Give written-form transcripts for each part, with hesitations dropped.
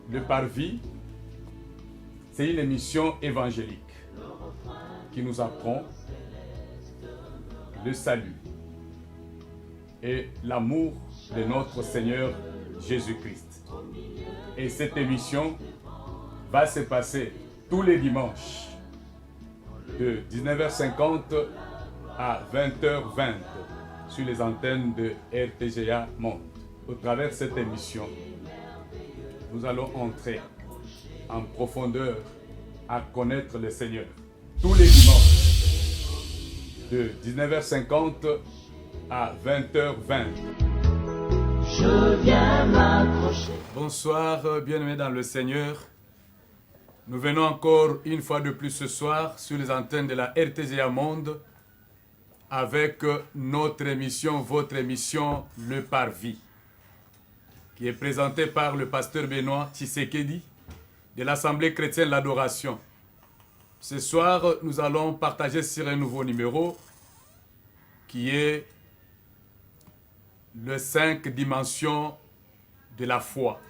Le Parvis, c'est une émission évangélique qui nous apprend le salut et l'amour de notre Seigneur Jésus-Christ. Et cette émission va se passer tous les dimanches de 19h50 à 20h20 sur les antennes de RTGA Monde. Au travers de cette émission, nous allons entrer en profondeur à connaître le Seigneur. Tous les dimanches de 19h50 à 20h20. Je viens m'accrocher. Bonsoir, bien-aimés dans le Seigneur. Nous venons encore une fois de plus ce soir sur les antennes de la RTGA Monde avec notre émission, votre émission, Le Parvis, qui est présentée par le pasteur Benoît Tshisekedi de l'Assemblée chrétienne l'Adoration. Ce soir, nous allons partager sur un nouveau numéro qui est les 5 dimensions de la foi.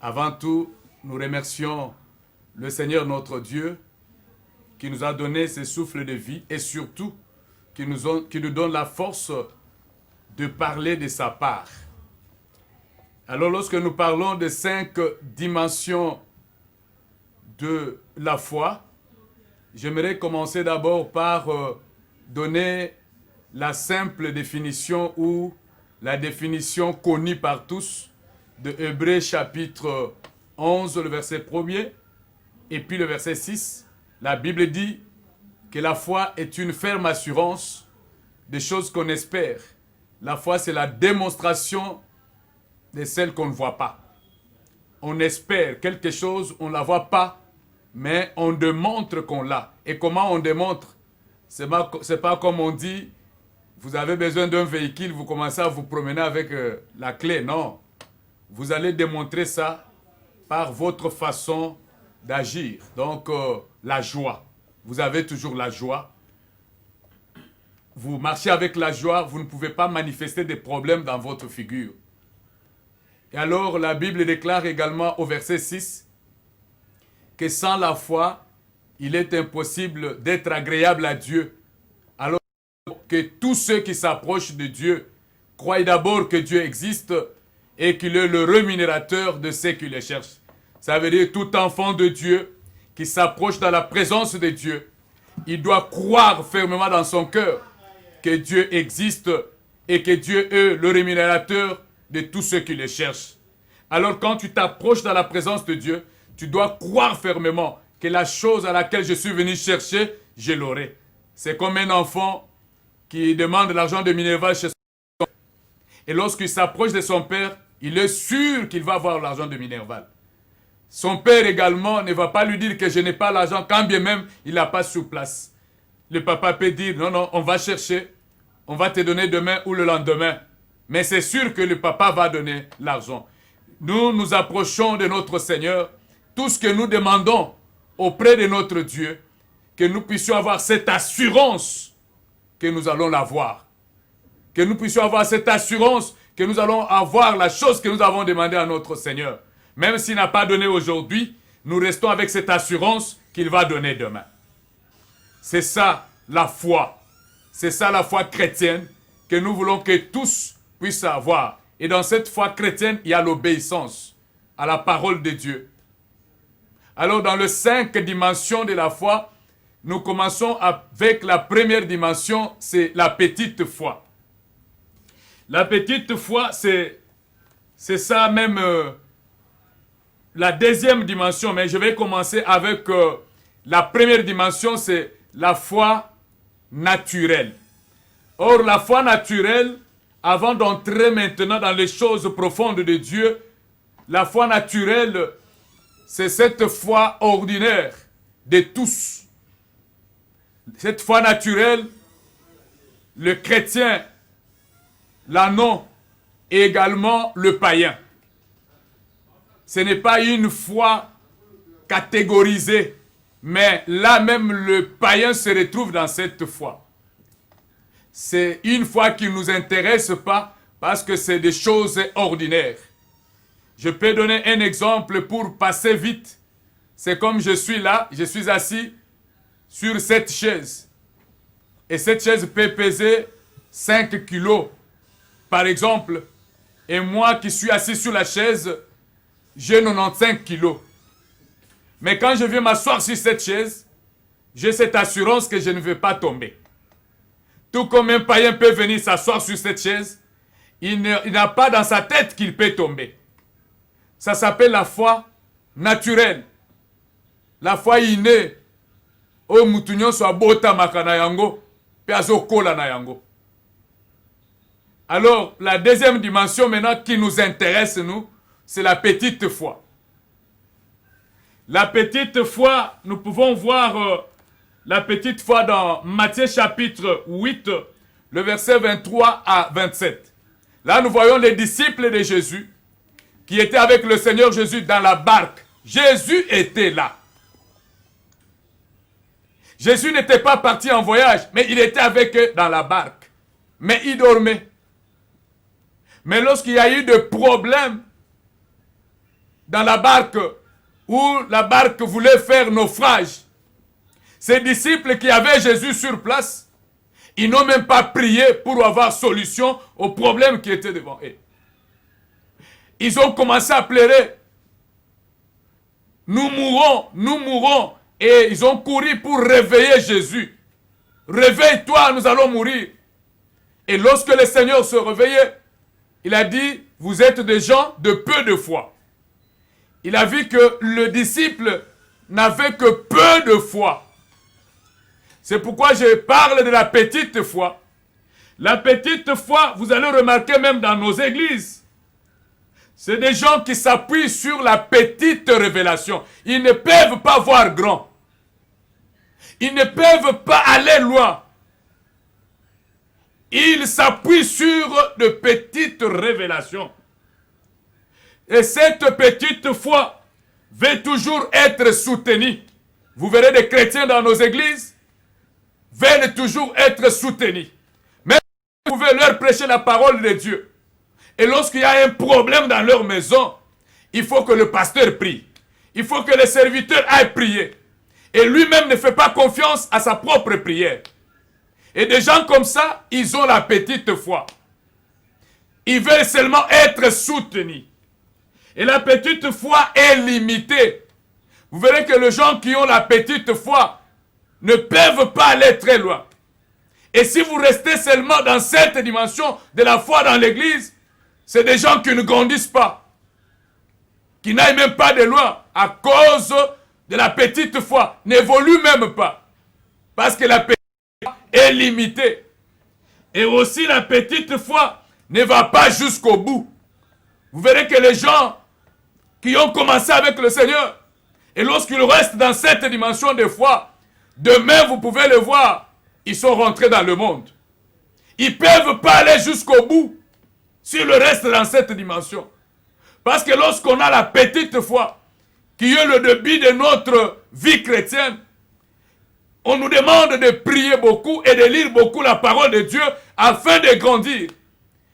Avant tout, nous remercions le Seigneur notre Dieu qui nous a donné ce souffle de vie et surtout qui nous donne la force de parler de sa part. Alors lorsque nous parlons de 5 dimensions de la foi, j'aimerais commencer d'abord par donner la simple définition ou la définition connue par tous de Hébreux chapitre 11, le verset 1er, et puis le verset 6. La Bible dit que la foi est une ferme assurance des choses qu'on espère. La foi, c'est la démonstration de celles qu'on ne voit pas. On espère quelque chose, on ne la voit pas, mais on démontre qu'on l'a. Et comment on démontre? C'est pas comme on dit, vous avez besoin d'un véhicule, vous commencez à vous promener avec la clé. Non. Vous allez démontrer ça par votre façon d'agir. Donc, la joie. Vous avez toujours la joie. Vous marchez avec la joie, vous ne pouvez pas manifester des problèmes dans votre figure. Et alors, la Bible déclare également au verset 6 que sans la foi, il est impossible d'être agréable à Dieu. Alors que tous ceux qui s'approchent de Dieu croient d'abord que Dieu existe et qu'il est le rémunérateur de ceux qui le cherchent. Ça veut dire tout enfant de Dieu qui s'approche dans la présence de Dieu, il doit croire fermement dans son cœur que Dieu existe et que Dieu est le rémunérateur de tous ceux qui le cherchent. Alors quand tu t'approches dans la présence de Dieu, tu dois croire fermement que la chose à laquelle je suis venu chercher, je l'aurai. C'est comme un enfant qui demande l'argent de Minerval chez son père. Et lorsqu'il s'approche de son père, il est sûr qu'il va avoir l'argent de Minerval. Son père également ne va pas lui dire que je n'ai pas l'argent, quand bien même il n'a pas sur place. Le papa peut dire, non, non, on va chercher, on va te donner demain ou le lendemain. Mais c'est sûr que le papa va donner l'argent. Nous nous approchons de notre Seigneur. Tout ce que nous demandons auprès de notre Dieu, que nous puissions avoir cette assurance que nous allons l'avoir. Que nous puissions avoir cette assurance que nous allons avoir la chose que nous avons demandé à notre Seigneur. Même s'il n'a pas donné aujourd'hui, nous restons avec cette assurance qu'il va donner demain. C'est ça la foi. C'est ça la foi chrétienne que nous voulons que tous puissent avoir. Et dans cette foi chrétienne, il y a l'obéissance à la parole de Dieu. Alors dans les 5 dimensions de la foi, nous commençons avec la première dimension, c'est la petite foi. La petite foi, c'est ça même... la deuxième dimension, mais je vais commencer avec la première dimension, c'est la foi naturelle. Or, la foi naturelle, avant d'entrer maintenant dans les choses profondes de Dieu, la foi naturelle, c'est cette foi ordinaire de tous. Cette foi naturelle, le chrétien, l'anon et également le païen. Ce n'est pas une foi catégorisée, mais là même le païen se retrouve dans cette foi. C'est une foi qui ne nous intéresse pas parce que c'est des choses ordinaires. Je peux donner un exemple pour passer vite. C'est comme je suis là, je suis assis sur cette chaise. Et cette chaise peut peser 5 kilos, par exemple. Et moi qui suis assis sur la chaise, j'ai 95 kilos. Mais quand je viens m'asseoir sur cette chaise, j'ai cette assurance que je ne vais pas tomber. Tout comme un païen peut venir s'asseoir sur cette chaise, il n'a pas dans sa tête qu'il peut tomber. Ça s'appelle la foi naturelle. La foi innée. O mutunyo so bota makana yango, pe azokola na yango. Alors, la deuxième dimension maintenant qui nous intéresse, nous, c'est la petite foi. La petite foi, nous pouvons voir la petite foi dans Matthieu chapitre 8, le verset 23 à 27. Là, nous voyons les disciples de Jésus qui étaient avec le Seigneur Jésus dans la barque. Jésus était là. Jésus n'était pas parti en voyage, mais il était avec eux dans la barque. Mais il dormait. Mais lorsqu'il y a eu des problèmes dans la barque, où la barque voulait faire naufrage, ces disciples qui avaient Jésus sur place, ils n'ont même pas prié pour avoir solution aux problèmes qui étaient devant eux. Ils ont commencé à pleurer. Nous mourrons, nous mourrons. Et ils ont couru pour réveiller Jésus. Réveille-toi, nous allons mourir. Et lorsque le Seigneur se réveillait, il a dit, vous êtes des gens de peu de foi. Il a vu que le disciple n'avait que peu de foi. C'est pourquoi je parle de la petite foi. La petite foi, vous allez remarquer même dans nos églises. C'est des gens qui s'appuient sur la petite révélation. Ils ne peuvent pas voir grand. Ils ne peuvent pas aller loin. Ils s'appuient sur de petites révélations. Et cette petite foi veut toujours être soutenue. Vous verrez des chrétiens dans nos églises veulent toujours être soutenus. Mais vous pouvez leur prêcher la parole de Dieu. Et lorsqu'il y a un problème dans leur maison, il faut que le pasteur prie. Il faut que le serviteur aille prier. Et lui-même ne fait pas confiance à sa propre prière. Et des gens comme ça, ils ont la petite foi. Ils veulent seulement être soutenus. Et la petite foi est limitée. Vous verrez que les gens qui ont la petite foi ne peuvent pas aller très loin. Et si vous restez seulement dans cette dimension de la foi dans l'église, c'est des gens qui ne grandissent pas, qui n'aillent même pas de loin à cause de la petite foi, n'évoluent même pas. Parce que la petite foi est limitée. Et aussi la petite foi ne va pas jusqu'au bout. Vous verrez que les gens qui ont commencé avec le Seigneur, et lorsqu'ils restent dans cette dimension de foi, demain vous pouvez le voir, ils sont rentrés dans le monde. Ils ne peuvent pas aller jusqu'au bout s'ils restent dans cette dimension. Parce que lorsqu'on a la petite foi, qui est le début de notre vie chrétienne, on nous demande de prier beaucoup et de lire beaucoup la parole de Dieu afin de grandir.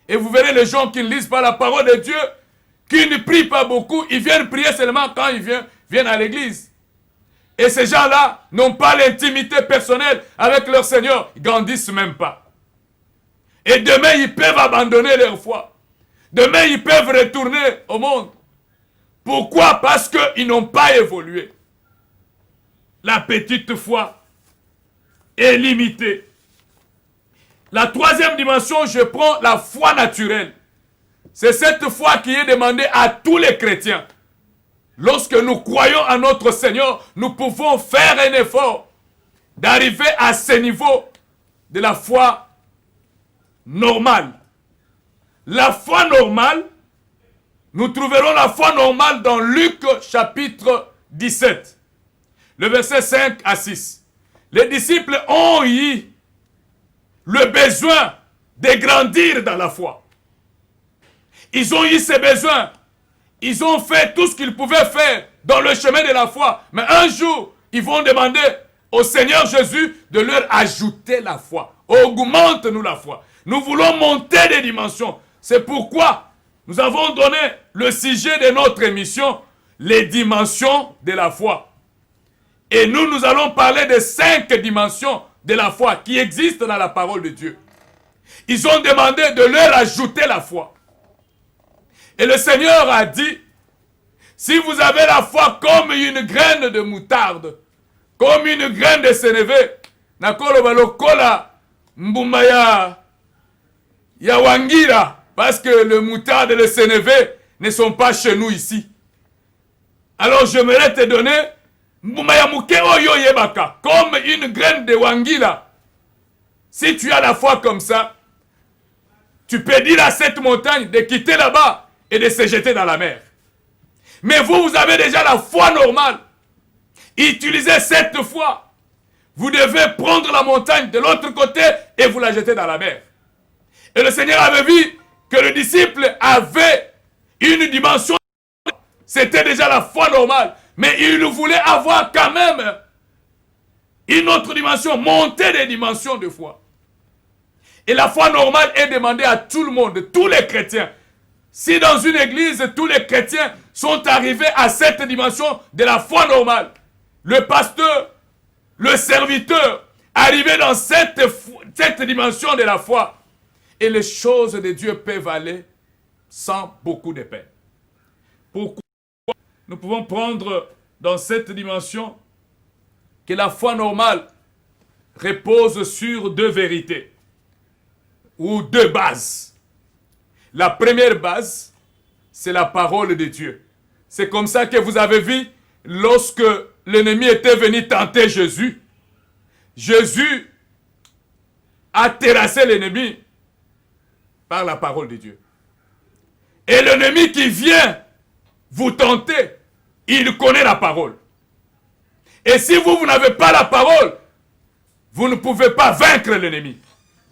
Et vous verrez les gens qui ne lisent pas la parole de Dieu, qui ne prient pas beaucoup, ils viennent prier seulement quand ils viennent à l'église. Et ces gens-là n'ont pas l'intimité personnelle avec leur Seigneur, ils ne grandissent même pas. Et demain, ils peuvent abandonner leur foi. Demain, ils peuvent retourner au monde. Pourquoi? Parce qu'ils n'ont pas évolué. La petite foi est limitée. La troisième dimension, je prends la foi naturelle. C'est cette foi qui est demandée à tous les chrétiens. Lorsque nous croyons à notre Seigneur, nous pouvons faire un effort d'arriver à ce niveau de la foi normale. La foi normale, nous trouverons la foi normale dans Luc chapitre 17, le verset 5 à 6. Les disciples ont eu le besoin de grandir dans la foi. Ils ont eu ces besoins. Ils ont fait tout ce qu'ils pouvaient faire dans le chemin de la foi. Mais un jour, ils vont demander au Seigneur Jésus de leur ajouter la foi. Augmente-nous la foi. Nous voulons monter des dimensions. C'est pourquoi nous avons donné le sujet de notre émission, les dimensions de la foi. Et nous allons parler de 5 dimensions de la foi qui existent dans la parole de Dieu. Ils ont demandé de leur ajouter la foi. Et le Seigneur a dit, si vous avez la foi comme une graine de moutarde, comme une graine de sénévé, nakolo balokola mbumaya ya wangira, parce que le moutarde et le sénévé ne sont pas chez nous ici. Alors j'aimerais te donner mbumaya muke oyo yebaka, comme une graine de wangira. Si tu as la foi comme ça, tu peux dire à cette montagne de quitter là-bas et de se jeter dans la mer. Mais vous avez déjà la foi normale. Utilisez cette foi. Vous devez prendre la montagne de l'autre côté et vous la jeter dans la mer. Et le Seigneur avait vu que le disciple avait une dimension. C'était déjà la foi normale. Mais il voulait avoir quand même une autre dimension, monter des dimensions de foi. Et la foi normale est demandée à tout le monde, tous les chrétiens. Si dans une église, tous les chrétiens sont arrivés à cette dimension de la foi normale, le pasteur, le serviteur, arrivé dans cette dimension de la foi, et les choses de Dieu peuvent aller sans beaucoup de peine. Pourquoi nous pouvons prendre dans cette dimension que la foi normale repose sur 2 vérités, ou 2 bases. La première base, c'est la parole de Dieu. C'est comme ça que vous avez vu, lorsque l'ennemi était venu tenter Jésus, Jésus a terrassé l'ennemi par la parole de Dieu. Et l'ennemi qui vient vous tenter, il connaît la parole. Et si vous n'avez pas la parole, vous ne pouvez pas vaincre l'ennemi.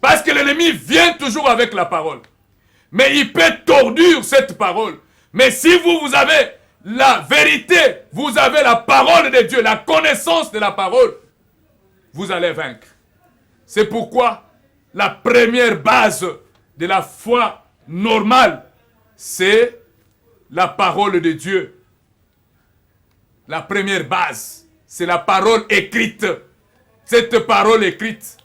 Parce que l'ennemi vient toujours avec la parole. Mais il peut tordure cette parole. Mais si vous avez la vérité, vous avez la parole de Dieu, la connaissance de la parole, vous allez vaincre. C'est pourquoi la première base de la foi normale, c'est la parole de Dieu. La première base, c'est la parole écrite. Cette parole écrite.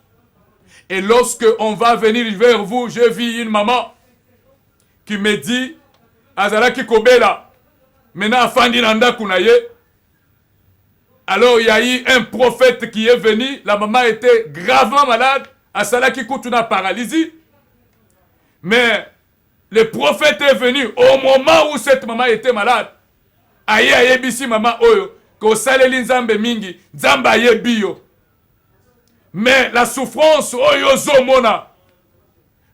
Et lorsque on va venir vers vous, j'ai vu une maman qui me dit, Azalaki Kobela, maintenant Fandi Nanda Kunaye. Alors il y a eu un prophète qui est venu, la maman était gravement malade, Azalaki Kutuna paralysie. Mais le prophète est venu au moment où cette maman était malade. Aye aye bisi maman oyo, ko saleli nzambe mingi, nzamba ye bio. Mais la souffrance oyo zomona.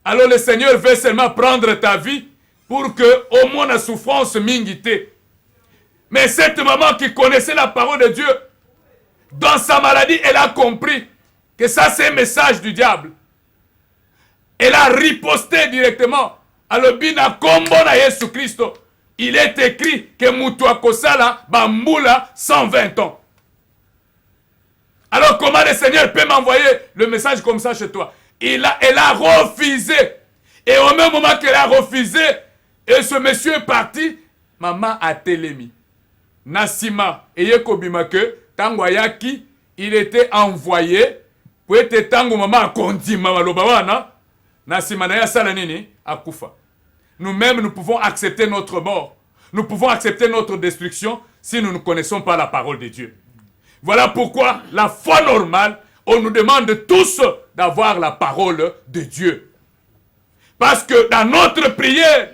Alors le Seigneur veut seulement prendre ta vie pour que au moins la souffrance mingite. Mais cette maman qui connaissait la parole de Dieu, dans sa maladie, elle a compris que ça c'est un message du diable. Elle a riposté directement. Alors bina kombo na Yesu Christo, il est écrit que Mutua Kosala Bambula 120 ans. Alors comment le Seigneur peut m'envoyer le message comme ça chez toi? Elle a refusé. Et au même moment qu'elle a refusé, et ce monsieur est parti, maman a télémi. Nassima, et Yekobimake, Tangwayaki, il était envoyé, pour être tango maman a kondi, maman lobawana, Nassima naya salanini, a kufa. Nous-mêmes, nous pouvons accepter notre mort. Nous pouvons accepter notre destruction si nous ne connaissons pas la parole de Dieu. Voilà pourquoi la foi normale, on nous demande tous d'avoir la parole de Dieu. Parce que dans notre prière,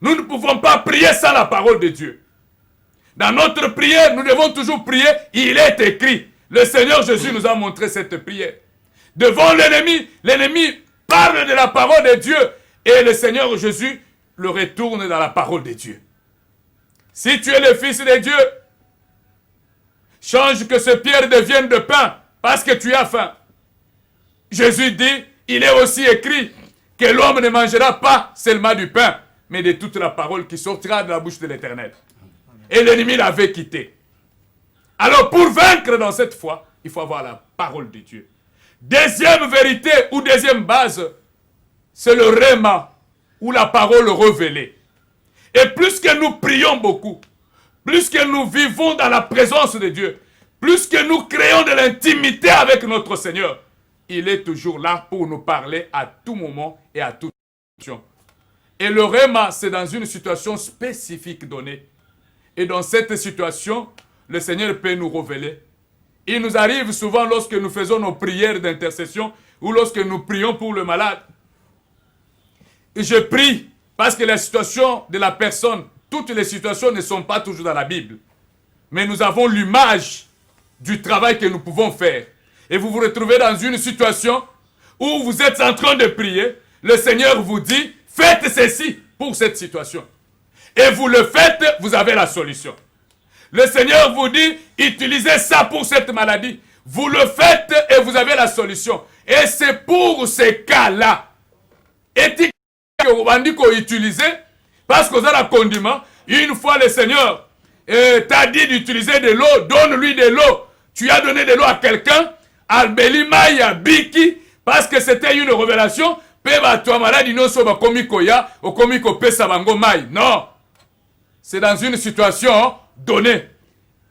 nous ne pouvons pas prier sans la parole de Dieu. Dans notre prière, nous devons toujours prier. Il est écrit. Le Seigneur Jésus nous a montré cette prière. Devant l'ennemi, l'ennemi parle de la parole de Dieu. Et le Seigneur Jésus le retourne dans la parole de Dieu. Si tu es le Fils de Dieu, change que ce pierre devienne de pain parce que tu as faim. Jésus dit, il est aussi écrit que l'homme ne mangera pas seulement du pain, mais de toute la parole qui sortira de la bouche de l'Éternel. Et l'ennemi l'avait quitté. Alors pour vaincre dans cette foi, il faut avoir la parole de Dieu. Deuxième vérité ou deuxième base, c'est le réma ou la parole révélée. Et plus que nous prions beaucoup, plus que nous vivons dans la présence de Dieu, plus que nous créons de l'intimité avec notre Seigneur, il est toujours là pour nous parler à tout moment et à toute situation. Et le rhéma, c'est dans une situation spécifique donnée. Et dans cette situation, le Seigneur peut nous révéler. Il nous arrive souvent lorsque nous faisons nos prières d'intercession ou lorsque nous prions pour le malade. Et je prie parce que la situation de la personne, toutes les situations ne sont pas toujours dans la Bible. Mais nous avons l'image du travail que nous pouvons faire. Et vous vous retrouvez dans une situation où vous êtes en train de prier. Le Seigneur vous dit, faites ceci pour cette situation. Et vous le faites, vous avez la solution. Le Seigneur vous dit, utilisez ça pour cette maladie. Vous le faites et vous avez la solution. Et c'est pour ces cas-là. Et que vous avez dit qu'on utilise, parce que vous avez un condiment, une fois le Seigneur t'a dit d'utiliser de l'eau, donne-lui de l'eau. Tu as donné de l'eau à quelqu'un, Albelima, Biki, parce que c'était une révélation. Non. C'est dans une situation donnée.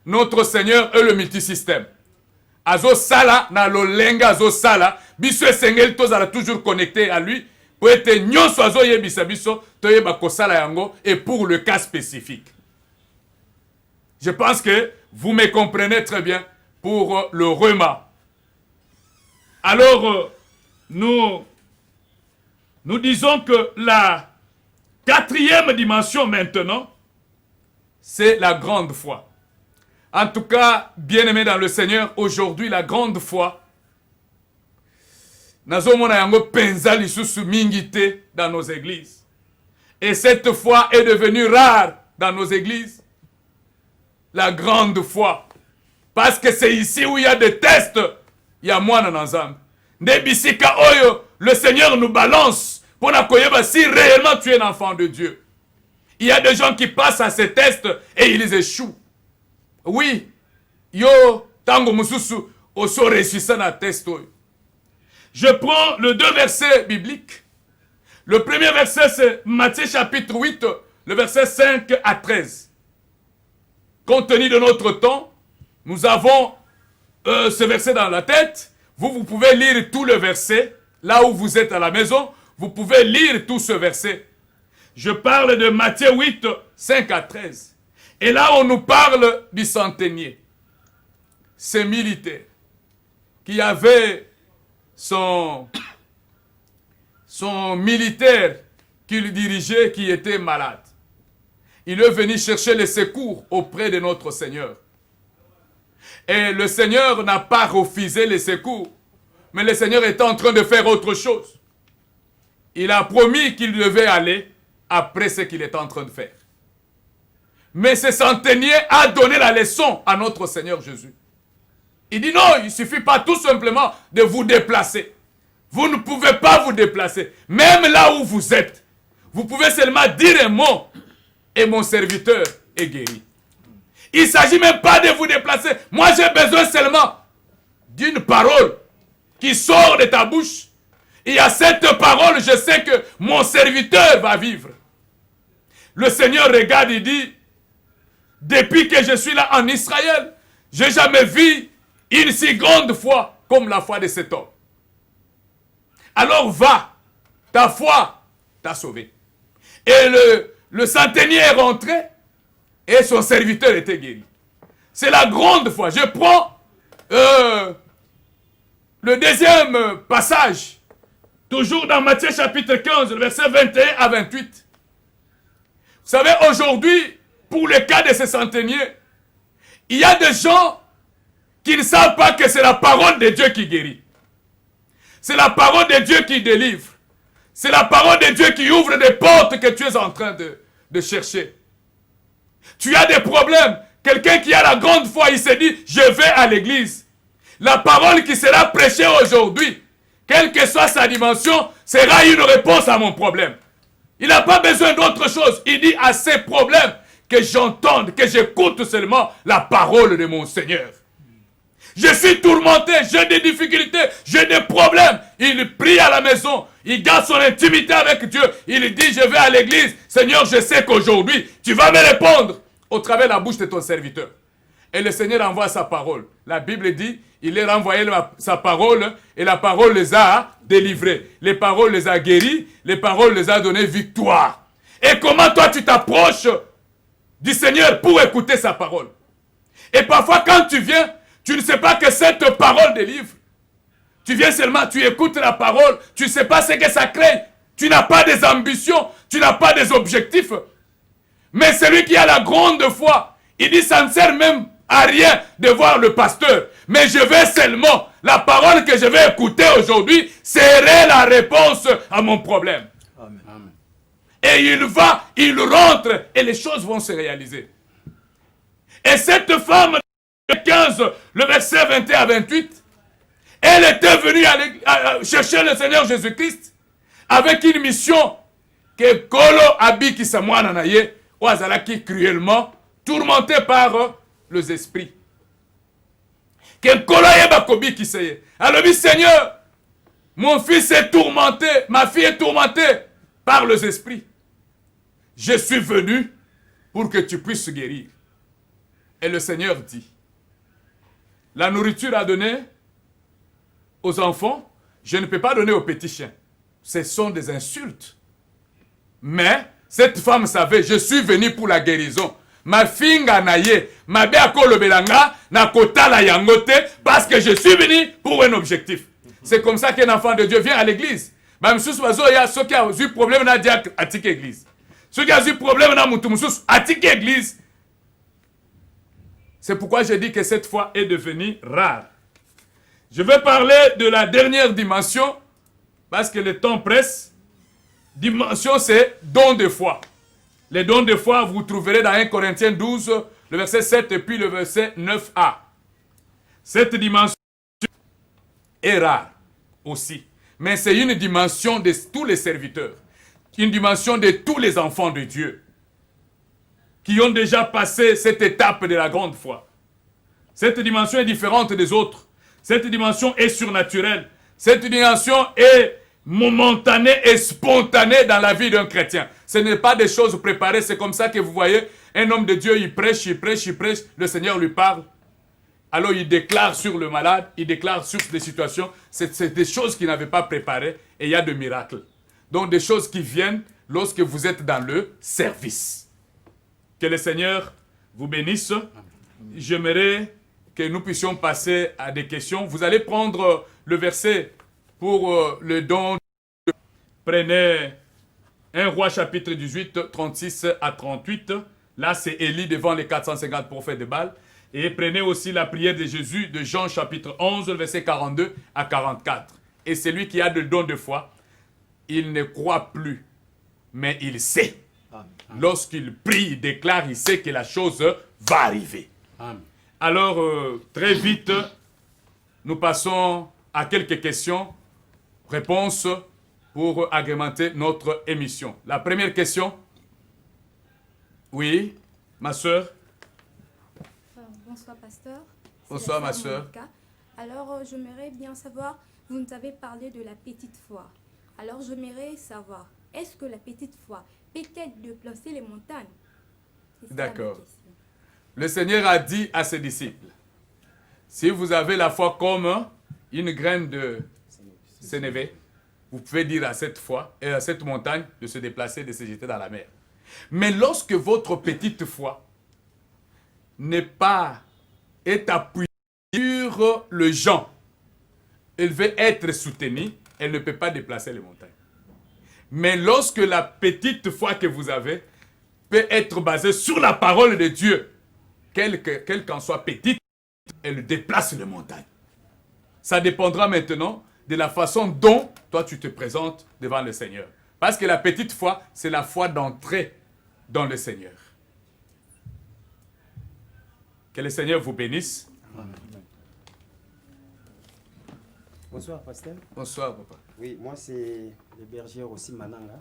Notre Seigneur est le multisystème. Azo sala na lolenga azo sala. Biso esengeli tozala toujours connecté à lui. Pour être nyonso azo yebisa biso toyeba kosala yango et pour le cas spécifique. Je pense que vous me comprenez très bien pour le rhéma. Alors nous disons que la quatrième dimension maintenant, c'est la grande foi. En tout cas, bien-aimés dans le Seigneur, aujourd'hui, la grande foi, nazomona yango penza lisusu mingite dans nos églises. Et cette foi est devenue rare dans nos églises. La grande foi. Parce que c'est ici où il y a des tests. Il y a moi dans ensemble. Nebisika oyo, le Seigneur nous balance pour nakoyeba si réellement tu es un enfant de Dieu. Il y a des gens qui passent à ces tests et ils échouent. Oui, yo tango mususu oso réussissant à test. Je prends les deux versets bibliques. Le premier verset c'est Matthieu chapitre 8, le verset 5 à 13. Compte tenu de notre temps, nous avons ce verset dans la tête. Vous pouvez lire tout le verset. Là où vous êtes à la maison, vous pouvez lire tout ce verset. Je parle de Matthieu 8, 5 à 13. Et là, on nous parle du centenier. Ce militaire qui avait son militaire qu'il dirigeait qui était malade. Il est venu chercher le secours auprès de notre Seigneur. Et le Seigneur n'a pas refusé les secours. Mais le Seigneur était en train de faire autre chose. Il a promis qu'il devait aller après ce qu'il est en train de faire. Mais ce centenier a donné la leçon à notre Seigneur Jésus. Il dit non, il ne suffit pas tout simplement de vous déplacer. Vous ne pouvez pas vous déplacer. Même là où vous êtes, vous pouvez seulement dire un mot et mon serviteur est guéri. Il ne s'agit même pas de vous déplacer. Moi, j'ai besoin seulement d'une parole qui sort de ta bouche. Et à cette parole, je sais que mon serviteur va vivre. Le Seigneur regarde et dit, depuis que je suis là en Israël, je n'ai jamais vu une si grande foi comme la foi de cet homme. Alors va, ta foi t'a sauvé. Et le centenier est rentré et son serviteur était guéri. C'est la grande foi. Je prends le deuxième passage, toujours dans Matthieu chapitre 15, le verset 21 à 28. Vous savez, aujourd'hui, pour le cas de ces centeniers, il y a des gens qui ne savent pas que c'est la parole de Dieu qui guérit. C'est la parole de Dieu qui délivre. C'est la parole de Dieu qui ouvre des portes que tu es en train de chercher. Tu as des problèmes. Quelqu'un qui a la grande foi, il se dit, je vais à l'église. La parole qui sera prêchée aujourd'hui, quelle que soit sa dimension, sera une réponse à mon problème. Il n'a pas besoin d'autre chose. Il dit à ces problèmes que j'entende, que j'écoute seulement la parole de mon Seigneur. Je suis tourmenté, j'ai des difficultés, j'ai des problèmes. Il prie à la maison, il garde son intimité avec Dieu. Il dit, je vais à l'église. Seigneur, je sais qu'aujourd'hui, tu vas me répondre au travers de la bouche de ton serviteur. Et le Seigneur envoie sa parole. La Bible dit, il a renvoyé sa parole et la parole les a délivrés. Les paroles les a guéris, les paroles les a donné victoire. Et comment toi tu t'approches du Seigneur pour écouter sa parole? Et parfois quand tu viens, tu ne sais pas que cette parole délivre. Tu viens seulement, tu écoutes la parole, tu ne sais pas ce que ça crée. Tu n'as pas des ambitions, tu n'as pas des objectifs. Mais celui qui a la grande foi, il dit ça ne sert même à rien de voir le pasteur. Mais je vais seulement, la parole que je vais écouter aujourd'hui serait la réponse à mon problème. Amen. Amen. Et il va, il rentre et les choses vont se réaliser. Et cette femme, 15, le verset 21 à 28, elle était venue chercher le Seigneur Jésus-Christ avec une mission que Kolo Abi qui s'amoine naye, ou azalaki cruellement tourmenté par les esprits. Que Kolo Yeba Kobi qui seye. Alors dit Seigneur, mon fils est tourmenté, ma fille est tourmentée par les esprits. Je suis venu pour que tu puisses guérir. Et le Seigneur dit, la nourriture à donner aux enfants, je ne peux pas donner aux petits chiens. Ce sont des insultes. Mais cette femme savait, je suis venu pour la guérison. Ma fille naye, ma beako le belanga, na kota la yangote, parce que je suis venu pour un objectif. C'est comme ça qu'un enfant de Dieu vient à l'église. Même si ceux qui ont eu problème na dia attique église. Ceux qui ont eu problème na mutumsus attique église. C'est pourquoi je dis que cette foi est devenue rare. Je vais parler de la dernière dimension, parce que le temps presse. Dimension, c'est don de foi. Les dons de foi, vous trouverez dans 1 Corinthiens 12, le verset 7 et puis le verset 9a. Cette dimension est rare aussi. Mais c'est une dimension de tous les serviteurs. Une dimension de tous les enfants de Dieu qui ont déjà passé cette étape de la grande foi. Cette dimension est différente des autres. Cette dimension est surnaturelle. Cette dimension est momentanée et spontanée dans la vie d'un chrétien. Ce n'est pas des choses préparées. C'est comme ça que vous voyez un homme de Dieu, il prêche, il prêche, il prêche. Le Seigneur lui parle. Alors il déclare sur le malade, il déclare sur des situations. C'est des choses qu'il n'avait pas préparées et il y a des miracles. Donc des choses qui viennent lorsque vous êtes dans le service. Que le Seigneur vous bénisse. J'aimerais que nous puissions passer à des questions. Vous allez prendre le verset pour le don. Prenez 1 Roi chapitre 18, 36 à 38. Là, c'est Élie devant les 450 prophètes de Baal. Et prenez aussi la prière de Jésus de Jean chapitre 11, verset 42 à 44. Et celui qui a le don de foi, il ne croit plus, mais il sait. Lorsqu'il prie, il déclare, il sait que la chose va arriver. Amen. Alors, très vite, nous passons à quelques questions, réponses pour agrémenter notre émission. La première question. Oui, ma soeur. Bonsoir, pasteur. Bonsoir, ma soeur. Alors, j'aimerais bien savoir, vous nous avez parlé de la petite foi. Alors, j'aimerais savoir, est-ce que la petite foi peut-être déplacer les montagnes? D'accord. Le Seigneur a dit à ses disciples, si vous avez la foi comme une graine de sénévé, vous pouvez dire à cette foi et à cette montagne de se déplacer, de se jeter dans la mer. Mais lorsque votre petite foi est appuyée sur le Jean, elle veut être soutenue, elle ne peut pas déplacer les montagnes. Mais lorsque la petite foi que vous avez peut être basée sur la parole de Dieu, quelle qu'en soit petite, elle déplace les montagnes. Ça dépendra maintenant de la façon dont toi tu te présentes devant le Seigneur. Parce que la petite foi, c'est la foi d'entrer dans le Seigneur. Que le Seigneur vous bénisse. Amen. Bonsoir, pasteur. Bonsoir, papa. Oui, moi c'est le berger aussi Mananga,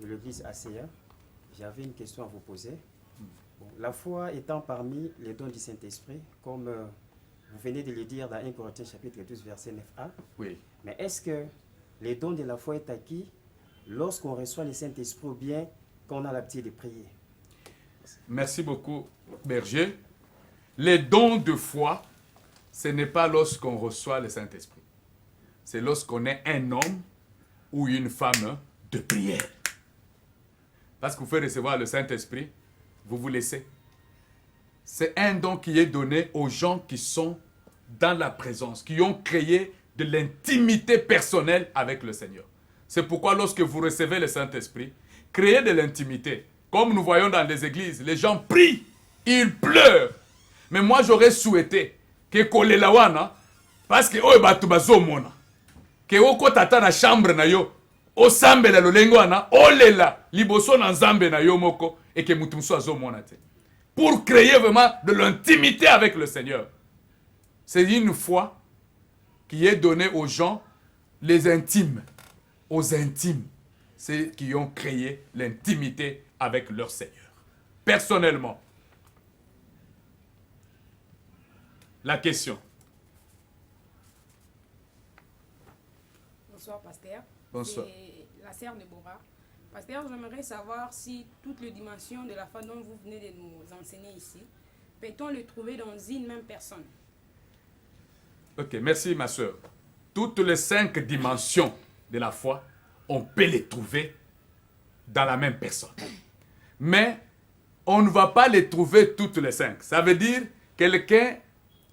de l'église ACA. J'avais une question à vous poser. Bon, la foi étant parmi les dons du Saint-Esprit, comme vous venez de le dire dans 1 Corinthiens chapitre 12, verset 9a. Oui. Mais est-ce que les dons de la foi est acquis lorsqu'on reçoit le Saint-Esprit ou bien quand on a l'habitude de prier? Merci beaucoup, Berger. Les dons de foi, ce n'est pas lorsqu'on reçoit le Saint-Esprit. C'est lorsqu'on est un homme ou une femme de prière. Parce que vous faites recevoir le Saint-Esprit, vous vous laissez. C'est un don qui est donné aux gens qui sont dans la présence, qui ont créé de l'intimité personnelle avec le Seigneur. C'est pourquoi lorsque vous recevez le Saint-Esprit, créez de l'intimité. Comme nous voyons dans les églises, les gens prient, ils pleurent. Mais moi j'aurais souhaité que kolelawana, parce que oyo batu bazomona, que oko tata na chambre na yo, osambela lolengo wana, olela liboso na nzambe na yo moko, et que mutu musu azomona te. Pour créer vraiment de l'intimité avec le Seigneur. C'est une foi qui est donnée aux gens, les intimes, aux intimes, ceux qui ont créé l'intimité avec leur Seigneur. Personnellement. La question. Bonsoir, pasteur. Bonsoir. C'est la sœur de Bora. Pasteur, j'aimerais savoir si toutes les dimensions de la foi dont vous venez de nous enseigner ici, peut-on les trouver dans une même personne? Ok, merci ma soeur. Toutes les 5 dimensions de la foi, on peut les trouver dans la même personne. Mais on ne va pas les trouver toutes les 5. Ça veut dire quelqu'un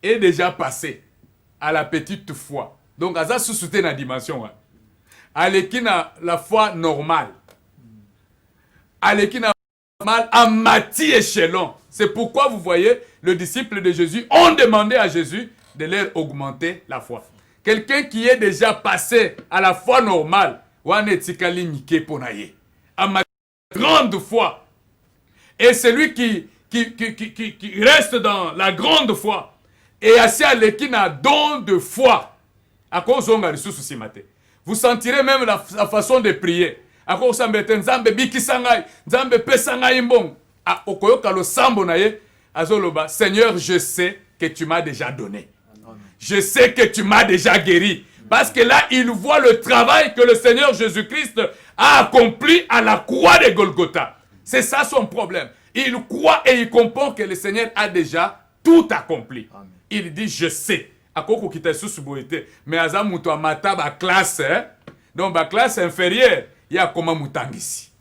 est déjà passé à la petite foi. Donc, à ça, sous-souté la dimension. À la foi normale. À normal à mati échelon. C'est pourquoi vous voyez, les disciples de Jésus ont demandé à Jésus de leur augmenter la foi. Quelqu'un qui est déjà passé à la foi normale, à ma grande foi. Et celui qui reste dans la grande foi, et assis à l'équine à don de foi, à cause de la ressource. Vous sentirez même la façon de prier. À cause de Nzambe biki sangai, Nzambe pe sangai mbong. A okoyoka lo sambo na ye, azoloba, Seigneur, je sais que tu m'as déjà donné. Je sais que tu m'as déjà guéri. Parce que là, il voit le travail que le Seigneur Jésus-Christ a accompli à la croix de Golgotha. C'est ça son problème. Il croit et il comprend que le Seigneur a déjà tout accompli. Amen. Il dit, je sais. Mais aza muto amata ba classe, donc ba classe inférieure, il y a comment mutangisi.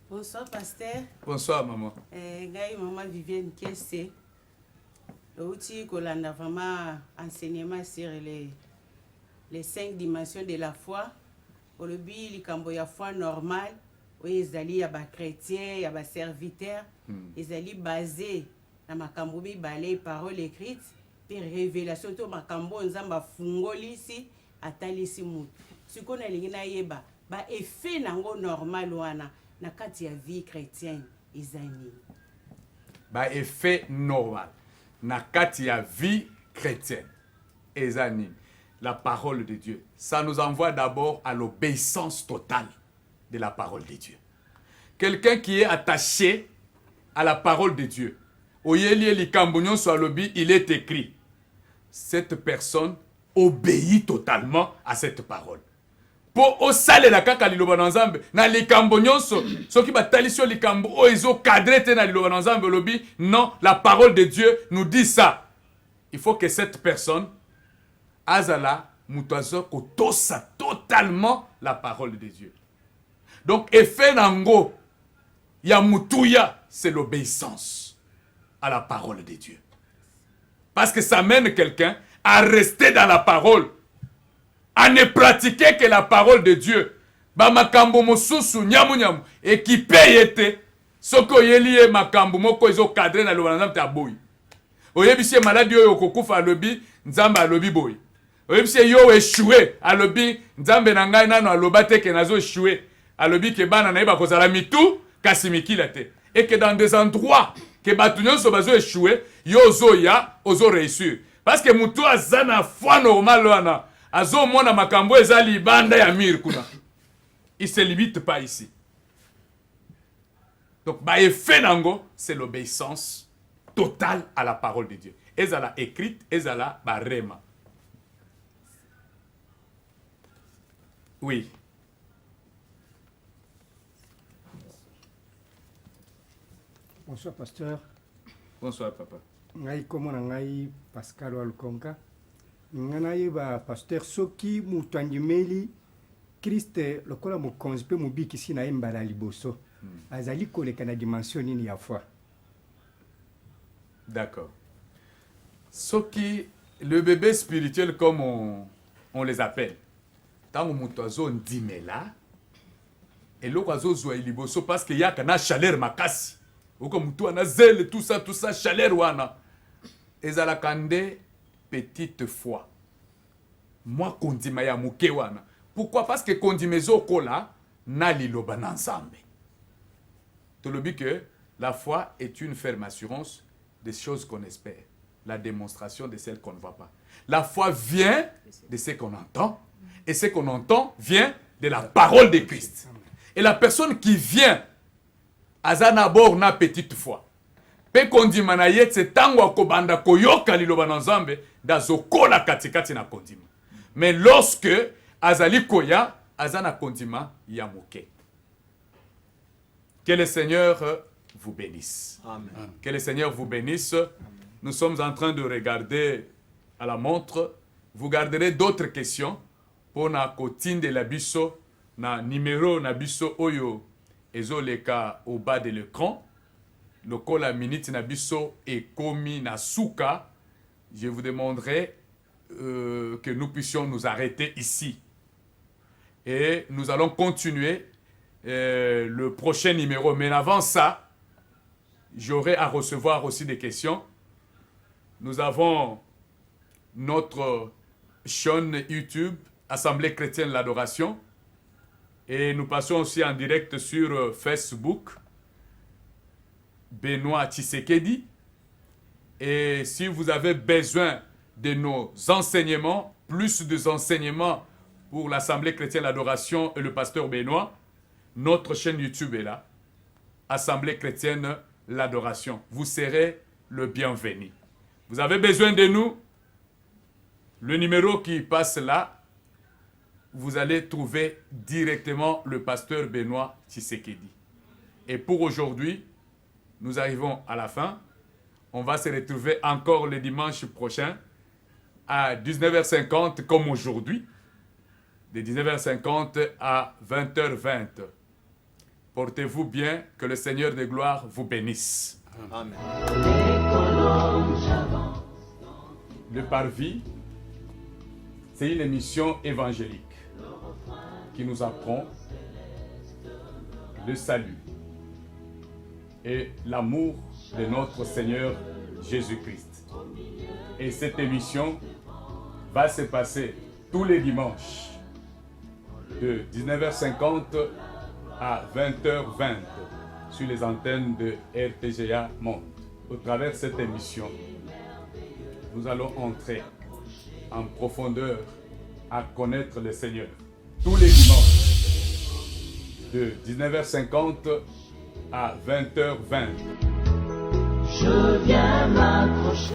Bonsoir, pasteur. Bonsoir, maman. Ngai, maman Vivienne Kesse. L'outil qu'on a vraiment enseignement sur les 5 dimensions de la foi. Au début, il y a la foi normale, où il y a des chrétiens, il y a des serviteurs, ils sont basés dans makambo balé paroles écrites, puis révélation to makambo nzamba fungoli ici, atalisi mutu. Ce qu'on a lingina yeba, ba effet nango normal wana. Na kati ya vie chrétienne izani ba effet normal na kati ya vie chrétienne ezani la parole de Dieu, ça nous envoie d'abord à l'obéissance totale de la parole de Dieu. Quelqu'un qui est attaché à la parole de Dieu, oyeli likambunyo so alobi, il est écrit, cette personne obéit totalement à cette parole. Pour osale la kaka liloba na nzambe na likambo nyonso soki batalisio likambo o ezo cadré te na liloba na nzambe lobi, non, la parole de Dieu nous dit ça. Il faut que cette personne azala mutazo kotosa totalement la parole de Dieu. Donc effet nango ya mutuya, c'est l'obéissance à la parole de Dieu. Parce que ça mène quelqu'un à rester dans la parole, à ne pratiquer que la parole de Dieu. Ba makambo mosusu nyamu nyamu équipé yete soko yeli makambo moko ezo cadré na loba nzambe aboyi. Oyebisi maladie oyo kokufa alobi nzambe alobi boyi. Oyebisi yo échoué alobi nzambe na ngai nano aloba te ke nazo échoué. Alobi ke bana na yeba kozala mitu kasi mikila te. Et que dans des endroits que batu nyonso bazo échoué, yo ozo ya ozo réussir. Parce que mutu azana foi normal wana. Azo mona makambo ezali banda ya mir kuna. Il se limite pas ici. Donc ba effet nango, c'est l'obéissance total à la parole de Dieu. Ezala écrite, ezala barema. Oui. Bonsoir, pasteur. Bonsoir, papa. Ngai komo na ngai Pascal Walukonka. Ngai ba pasteur soki mutu andimeli Christ lokola mokonzi pe mobikisi na ye mbala liboso. Azali koleka na dimension nini ya foi. D'accord. Soki, le bébé spirituel comme on les appelle. Tant que mutu azo ndimela, et l'autre azo zwa liboso parce qu'il y a kana chaleur makasi. Ou comme mutu ana zèle, tout ça, chaleur wana. Ezala kande petite foi. Moi kondima ya muke wana. Pourquoi? Parce que kondimezo kola na liloba na nzambe. Tolobi que la foi est une ferme assurance des choses qu'on espère, la démonstration de celles qu'on ne voit pas. La foi vient de ce qu'on entend, et ce qu'on entend vient de la parole de Christ. Et la personne qui vient azana bor na petite foi. Pe kondima na ye tse tango akobanda koyoka liloba na nzambe dazokola katikati na kondima. Mais lorsque azali koya azana kondima ya moke. Que le Seigneur vous bénisse. Amen. Que le Seigneur vous bénisse. Amen. Nous sommes en train de regarder à la montre. Vous garderez d'autres questions pour na kotinde la biso na numéro na biso oyo ezoleka au bas de l'écran. Lokola minute na biso et komi na suka. Je vous demanderai que nous puissions nous arrêter ici. Et nous allons continuer le prochain numéro. Mais avant ça, j'aurai à recevoir aussi des questions. Nous avons notre chaîne YouTube, Assemblée chrétienne l'adoration. Et nous passons aussi en direct sur Facebook, Benoît Tshisekedi. Et si vous avez besoin de nos enseignements, plus d'enseignements pour l'Assemblée chrétienne l'adoration et le pasteur Benoît, notre chaîne YouTube est là, Assemblée chrétienne l'adoration. Vous serez le bienvenu. Vous avez besoin de nous, le numéro qui passe là, vous allez trouver directement le pasteur Benoît Tshisekedi. Et pour aujourd'hui, nous arrivons à la fin. On va se retrouver encore le dimanche prochain à 19h50 comme aujourd'hui, de 19h50 à 20h20. Portez-vous bien, que le Seigneur de gloire vous bénisse. Amen. Le Parvis, c'est une émission évangélique qui nous apprend le salut et l'amour de notre Seigneur Jésus-Christ. Et cette émission va se passer tous les dimanches de 19h50 à 20h20 sur les antennes de RTGA Monde. Au travers de cette émission, nous allons entrer en profondeur à connaître le Seigneur. Tous les dimanches de 19h50 à 20h20. Je viens m'accrocher.